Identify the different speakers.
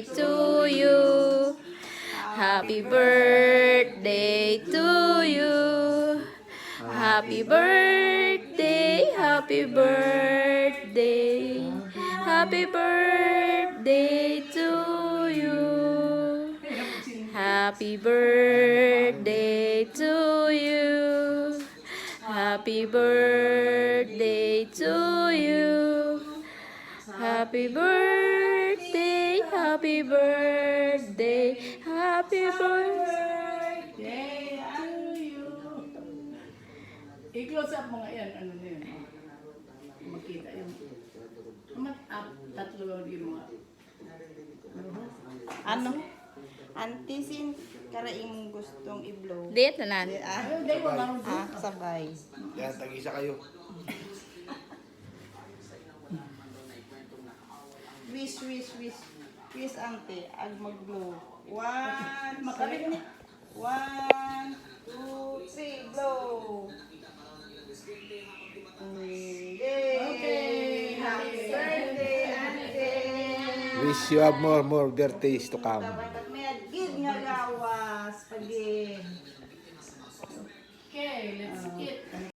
Speaker 1: birthday to you. Happy birthday to you. Happy birthday, happy birthday. Happy birthday to you. Happy birthday to you. Happy birthday to you. Happy birthday, happy birthday, happy birthday.
Speaker 2: Yay, to you. I-close up mo nga yan. Ano na yun? Makita yung... Up, tatlo yung mga...
Speaker 3: Ano? Antisin karaing gustong i-blow.
Speaker 1: Date na nan.
Speaker 2: Ayun, dahil mo marunong
Speaker 3: Ah, sabay.
Speaker 4: Yan, tag-isa kayo.
Speaker 3: Wish, wish, wish. Wish, ante. Ag mag-blow. 1,
Speaker 2: Makalit na.
Speaker 3: 1, 2, 3, blow. Yay!
Speaker 2: Okay.
Speaker 3: Happy birthday, ante!
Speaker 4: Wish you have more birthdays to come.
Speaker 3: Dapat may agid nga gawas. Pagin.
Speaker 2: Okay, let's eat.